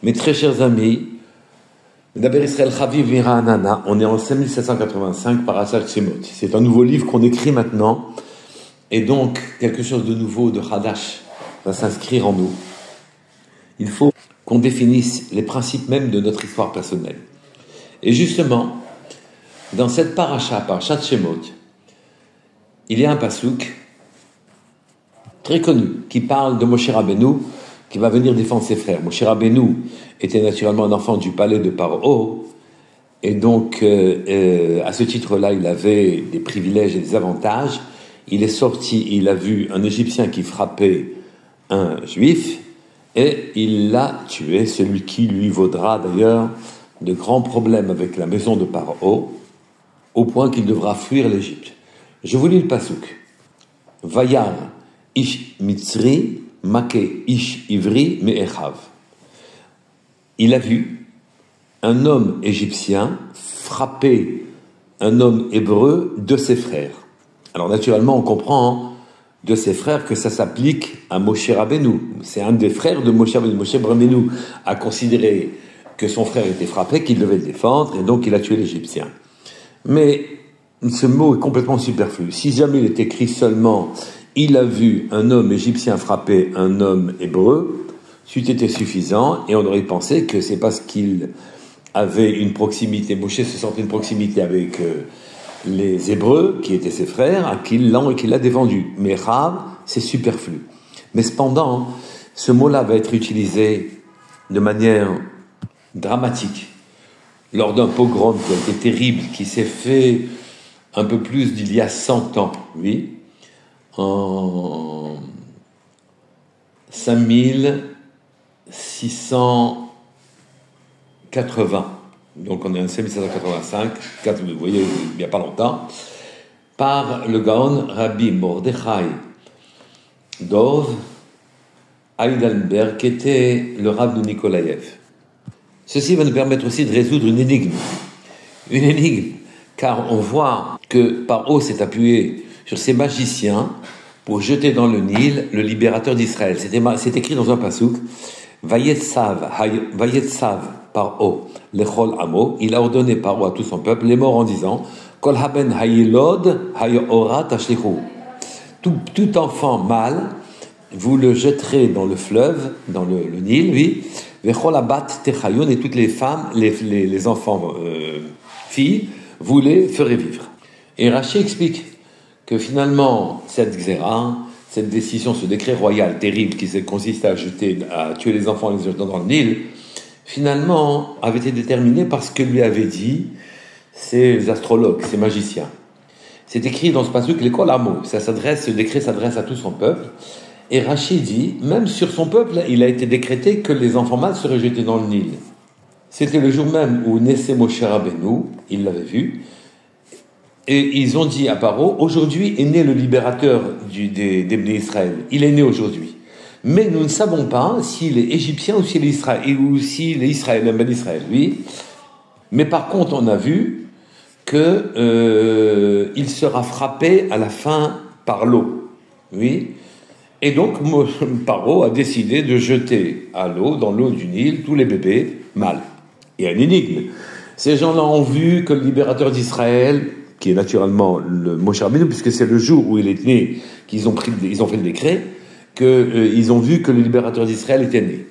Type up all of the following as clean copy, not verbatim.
Mes très chers amis, Medaber Israël Chaviv Mira'anana, on est en 5785 Parashat Shemot. C'est un nouveau livre qu'on écrit maintenant, et donc quelque chose de nouveau, de Hadash, va s'inscrire en nous. Il faut qu'on définisse les principes même de notre histoire personnelle. Et justement, dans cette Parashat Shemot, il y a un pasuk très connu qui parle de Moshe Rabbeinu, qui va venir défendre ses frères. Moshe Rabbeinu était naturellement un enfant du palais de Paro, et donc à ce titre-là, il avait des privilèges et des avantages. Il est sorti, il a vu un Égyptien qui frappait un Juif, et il l'a tué, celui qui lui vaudra d'ailleurs de grands problèmes avec la maison de Paro, au point qu'il devra fuir l'Égypte. Je vous lis le pasuk. Vayar ish mitzri make ish ivri me'echav. Il a vu un homme égyptien frapper un homme hébreu de ses frères. Alors naturellement, on comprend de ses frères que ça s'applique à Moshe Rabbeinu. C'est un des frères de Moshe Rabbeinu. Moshe Rabbeinu a considéré que son frère était frappé, qu'il devait le défendre, et donc il a tué l'Égyptien. Mais ce mot est complètement superflu. Si jamais il est écrit seulement « il a vu un homme égyptien frapper un homme hébreu », c'eût été suffisant, et on aurait pensé que c'est parce qu'il avait une proximité, Moshe se sentait une proximité avec les Hébreux, qui étaient ses frères, qu'il l'a défendu. Mais Rav, c'est superflu. Mais cependant, ce mot-là va être utilisé de manière dramatique lors d'un pogrom qui a été terrible, qui s'est fait un peu plus d'il y a 100 ans, oui, en 5680. Donc on est en 5785, vous voyez, il n'y a pas longtemps, par le Gaon Rabbi Mordechai Dov Heidelberg, qui était le Rav de Nikolaïev. Ceci va nous permettre aussi de résoudre une énigme, car on voit que Paro s'est appuyé sur ses magiciens pour jeter dans le Nil le libérateur d'Israël. C'est écrit dans un pasuk, Vayetsav Paro lechol amo, il a ordonné Paro à tout son peuple, les morts en disant, Kol haben hayilod hayora tashlichu. Tout enfant mâle, vous le jetterez dans le fleuve, dans le Nil, oui, vechol abat techayon, et toutes les femmes, les enfants filles, vous les ferez vivre. Et Rashi explique que finalement, cette xéra, cette décision, ce décret royal terrible qui consiste à tuer les enfants et les jeter dans le Nil, finalement, avait été déterminé par ce que lui avaient dit ces astrologues, ces magiciens. C'est écrit dans ce passage que l'école Amo, ce décret s'adresse à tout son peuple, et Rashi dit, même sur son peuple, il a été décrété que les enfants mâles seraient jetés dans le Nil. C'était le jour même où naissait Moshe Rabbeinu, il l'avait vu, et ils ont dit à Paro, aujourd'hui est né le libérateur des Bnei Israël. Il est né aujourd'hui. Mais nous ne savons pas s'il est égyptien ou s'il est Israël, un Ben Israël, oui. Mais par contre, on a vu que il sera frappé à la fin par l'eau, oui. Et donc, Paro a décidé de jeter à l'eau, dans l'eau du Nil, tous les bébés mâles. Il y a une énigme. Ces gens-là ont vu que le libérateur d'Israël, qui est naturellement le Moshe Rabbeinu, puisque c'est le jour où il est né qu'ils ont fait le décret, ils ont vu que le libérateur d'Israël était né.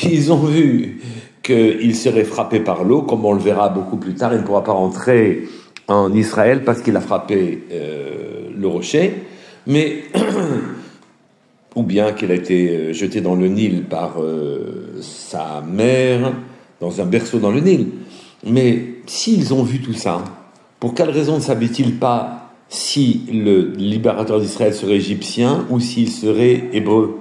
Ils ont vu qu'il serait frappé par l'eau, comme on le verra beaucoup plus tard, il ne pourra pas rentrer en Israël parce qu'il a frappé le rocher, mais ou bien qu'il a été jeté dans le Nil par sa mère, dans un berceau dans le Nil. Mais s'ils ont vu tout ça, pour quelle raison ne savaient-ils pas si le libérateur d'Israël serait égyptien ou s'il serait hébreu?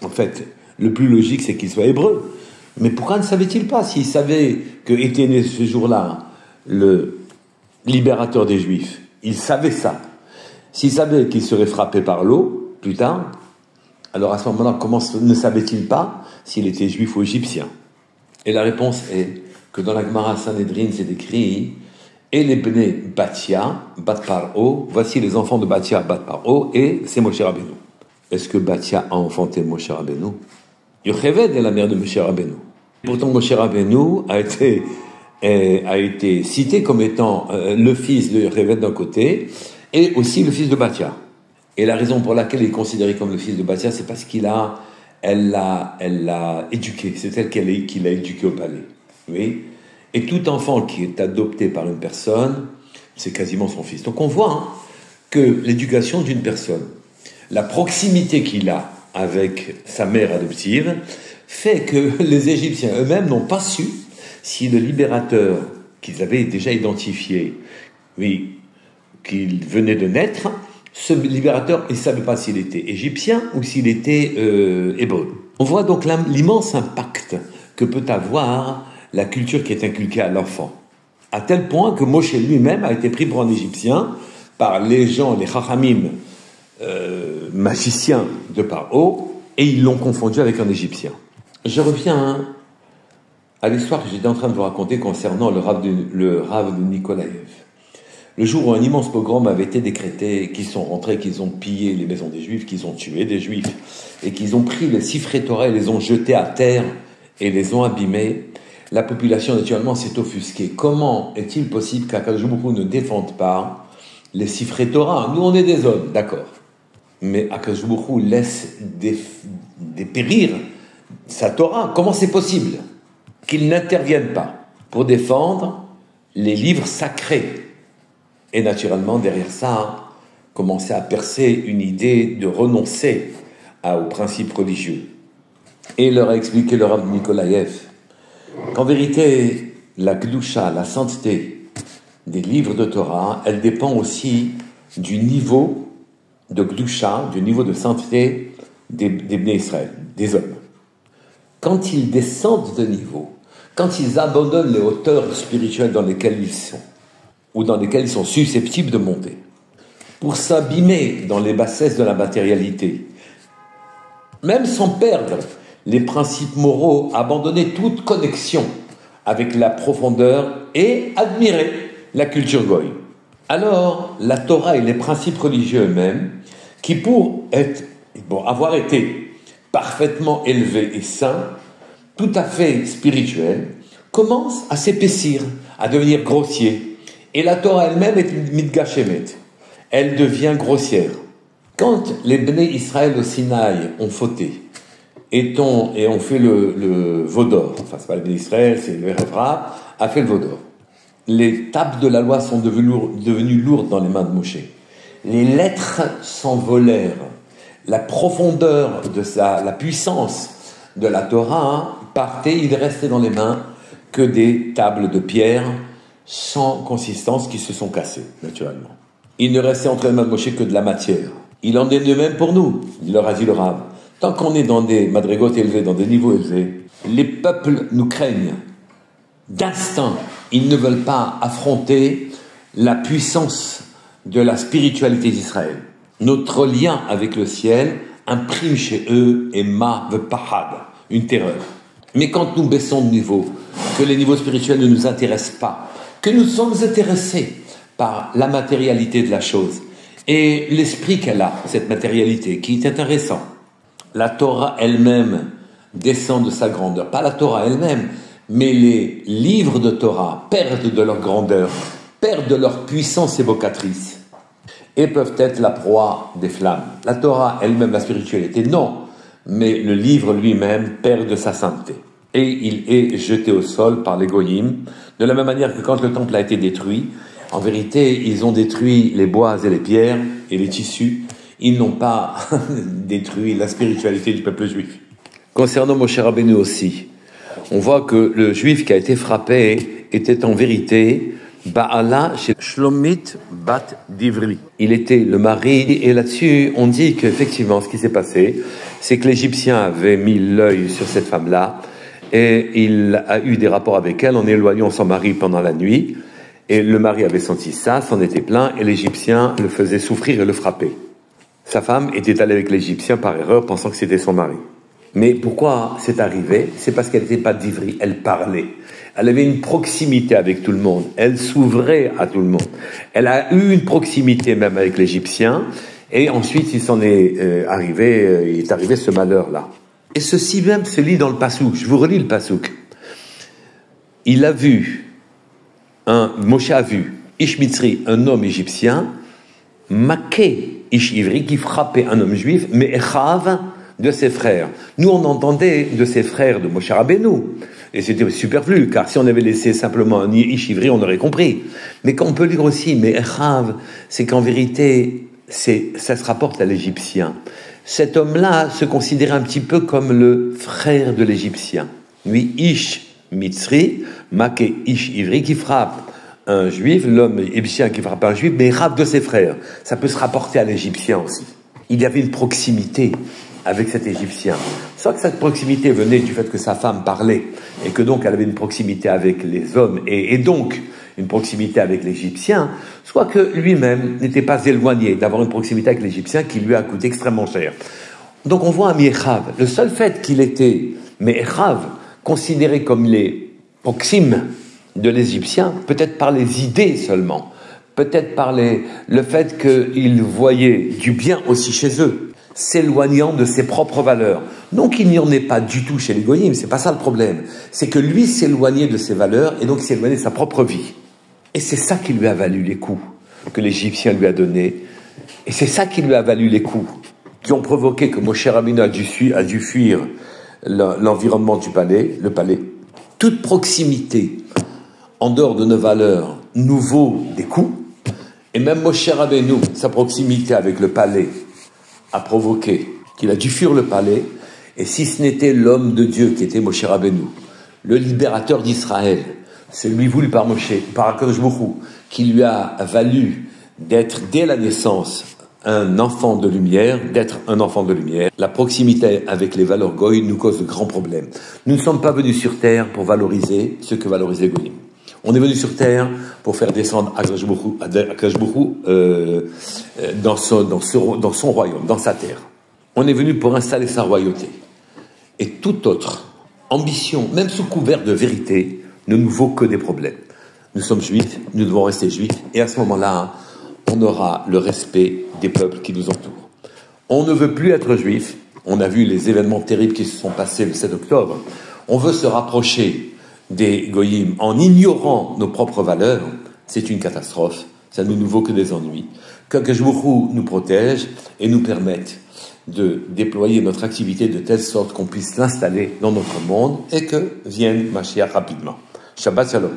En fait, le plus logique, c'est qu'il soit hébreu. Mais pourquoi ne savaient-ils pas s'ils savaient que était né ce jour-là le libérateur des Juifs? Ils savaient ça. S'ils savaient qu'il serait frappé par l'eau, plus tard, alors à ce moment-là, comment ne savaient-ils pas s'il était juif ou égyptien? Et la réponse est que dans la Gemara Sanhedrin, c'est écrit et les Bnei Batia, Bat Paro, voici les enfants de Batia, Bat Paro, et c'est Moshe Rabbeinu. Est-ce que Batia a enfanté Moshe Rabbeinu? Yocheved est la mère de Moshe Rabbeinu. Pourtant, Moshe Rabbeinu a été cité comme étant le fils de Révet d'un côté et aussi le fils de Batia. Et la raison pour laquelle il est considéré comme le fils de Batia, c'est parce elle l'a éduqué. C'est elle qui l'a éduqué au palais. Oui. Et tout enfant qui est adopté par une personne, c'est quasiment son fils. Donc on voit que l'éducation d'une personne, la proximité qu'il a avec sa mère adoptive, fait que les Égyptiens eux-mêmes n'ont pas su si le libérateur qu'ils avaient déjà identifié, oui, qu'il venait de naître, ce libérateur, ils ne savaient pas s'il était égyptien ou s'il était hébreu. On voit donc l'immense impact que peut avoir la culture qui est inculquée à l'enfant. À tel point que Moshe lui-même a été pris pour un égyptien par les gens, les chachamim, magiciens de Paro, et ils l'ont confondu avec un égyptien. Je reviens à l'histoire que j'étais en train de vous raconter concernant le Rav de Nikolaïev. Le jour où un immense pogrom avait été décrété, qu'ils sont rentrés, qu'ils ont pillé les maisons des Juifs, qu'ils ont tué des Juifs, et qu'ils ont pris les Sifrei Torah et les ont jetés à terre et les ont abîmés, la population naturellement s'est offusquée. Comment est-il possible qu'Akadosh Baruch Hu ne défende pas les Sifrei Torah? Nous, on est des hommes, d'accord. Mais Akadosh Baruch Hu laisse dépérir sa Torah. Comment c'est possible qu'il n'intervienne pas pour défendre les livres sacrés? Et naturellement, derrière ça, commencer à percer une idée de renoncer aux principes religieux. Et il leur a expliqué le Rav Nikolaïev qu'en vérité, la Gdusha, la sainteté des livres de Torah, elle dépend aussi du niveau de Gdusha, du niveau de sainteté des Bnei Israël, des hommes. Quand ils descendent de niveau, quand ils abandonnent les hauteurs spirituelles dans lesquelles ils sont, ou dans lesquels ils sont susceptibles de monter, pour s'abîmer dans les bassesses de la matérialité, même sans perdre les principes moraux, abandonner toute connexion avec la profondeur et admirer la culture goy. Alors, la Torah et les principes religieux eux-mêmes, qui pour avoir été parfaitement élevés et saints, tout à fait spirituels, commencent à s'épaissir, à devenir grossiers. Et la Torah elle-même est une mitgashemet. Elle devient grossière. Quand les Bnei Israël au Sinaï ont fauté et ont fait le vaudor, enfin c'est pas les Bnei Israël, c'est le Révra, a fait le vaudor. Les tables de la loi sont devenues lourdes dans les mains de Moshe. Les lettres s'envolèrent. La profondeur de la puissance de la Torah partait, il restait dans les mains que des tables de pierre sans consistance qui se sont cassées, naturellement. Il ne restait entre les mains de Moshe que de la matière. Il en est de même pour nous, il leur a dit le Rav. Tant qu'on est dans des madrigotes élevés, dans des niveaux élevés, les peuples nous craignent. D'instinct, ils ne veulent pas affronter la puissance de la spiritualité d'Israël. Notre lien avec le ciel imprime chez eux pahad, une terreur. Mais quand nous baissons de niveau, que les niveaux spirituels ne nous intéressent pas, que nous sommes intéressés par la matérialité de la chose et l'esprit qu'elle a, cette matérialité, qui est intéressant. La Torah elle-même descend de sa grandeur. Pas la Torah elle-même, mais les livres de Torah perdent de leur grandeur, perdent de leur puissance évocatrice et peuvent être la proie des flammes. La Torah elle-même, la spiritualité, non, mais le livre lui-même perd de sa sainteté. Et il est jeté au sol par les goyim, de la même manière que quand le temple a été détruit, en vérité, ils ont détruit les bois et les pierres et les tissus. Ils n'ont pas détruit la spiritualité du peuple juif. Concernant Moshe Rabbeinu aussi, on voit que le juif qui a été frappé était en vérité Baala chez Shlomit Bat Divri. Il était le mari, et là-dessus, on dit qu'effectivement, ce qui s'est passé, c'est que l'Égyptien avait mis l'œil sur cette femme-là, et il a eu des rapports avec elle en éloignant son mari pendant la nuit, et le mari avait senti ça, s'en était plaint, et l'Égyptien le faisait souffrir et le frappait. Sa femme était allée avec l'Égyptien par erreur, pensant que c'était son mari. Mais pourquoi c'est arrivé? C'est parce qu'elle n'était pas d'Ivry, elle parlait. Elle avait une proximité avec tout le monde, elle s'ouvrait à tout le monde. Elle a eu une proximité même avec l'Égyptien, et ensuite il est arrivé ce malheur-là. Et ceci même se lit dans le Passouk. Je vous relis le Passouk. il a vu, Moshe a vu, Ish Mitzri, un homme égyptien, Maké, Ish Ivri, qui frappait un homme juif, mais Echav, de ses frères. Nous, on entendait de ses frères de Moshe Rabbeinu. Et c'était superflu, car si on avait laissé simplement un Ish Ivri, on aurait compris. Mais qu'on peut lire aussi, mais Echav, c'est qu'en vérité, ça se rapporte à l'Égyptien. Cet homme-là se considérait un petit peu comme le frère de l'Égyptien. Lui, Ish Mitzri, Maké Ish Ivri, qui frappe un juif, l'homme égyptien qui frappe un juif, mais Echav de ses frères. Ça peut se rapporter à l'Égyptien aussi. Il y avait une proximité avec cet Égyptien. Soit que cette proximité venait du fait que sa femme parlait, et que donc elle avait une proximité avec les hommes, et donc une proximité avec l'Égyptien, soit que lui-même n'était pas éloigné d'avoir une proximité avec l'Égyptien qui lui a coûté extrêmement cher. Donc on voit un Echav. Le seul fait qu'il était, mais Echav, considéré comme les proximes de l'Égyptien, peut-être par les idées seulement, peut-être par le fait qu'il voyait du bien aussi chez eux, s'éloignant de ses propres valeurs. Non qu'il n'y en ait pas du tout chez les goyim, c'est pas ça le problème. C'est que lui s'éloignait de ses valeurs et donc s'éloignait de sa propre vie. Et c'est ça qui lui a valu les coups que l'Égyptien lui a donnés. Et c'est ça qui lui a valu les coups qui ont provoqué que Moshe Rabbeinu a dû fuir l'environnement du palais, le palais. Toute proximité en dehors de nos valeurs nous vaut des coups. Et même Moshe Rabbeinu, sa proximité avec le palais, a provoqué qu'il a dû fuir le palais, et si ce n'était l'homme de Dieu qui était Moshe Rabbeinu, le libérateur d'Israël, celui voulu par Moshe, par Akadosh Baruch Hu, qui lui a valu d'être dès la naissance un enfant de lumière, la proximité avec les valeurs goy nous cause de grands problèmes. Nous ne sommes pas venus sur terre pour valoriser ce que valorisait Goyim. On est venu sur terre pour faire descendre Akadosh Baruch Hu dans son royaume, dans sa terre. On est venu pour installer sa royauté. Et toute autre ambition, même sous couvert de vérité, ne nous vaut que des problèmes. Nous sommes juifs, nous devons rester juifs, et à ce moment-là, on aura le respect des peuples qui nous entourent. On ne veut plus être juif. On a vu les événements terribles qui se sont passés le 7 octobre. On veut se rapprocher des goyim en ignorant nos propres valeurs. C'est une catastrophe. Ça ne nous vaut que des ennuis. Qu'Akadosh Baruch Hu nous protège et nous permette de déployer notre activité de telle sorte qu'on puisse l'installer dans notre monde et que vienne Mashiach rapidement. Shabbat Shalom.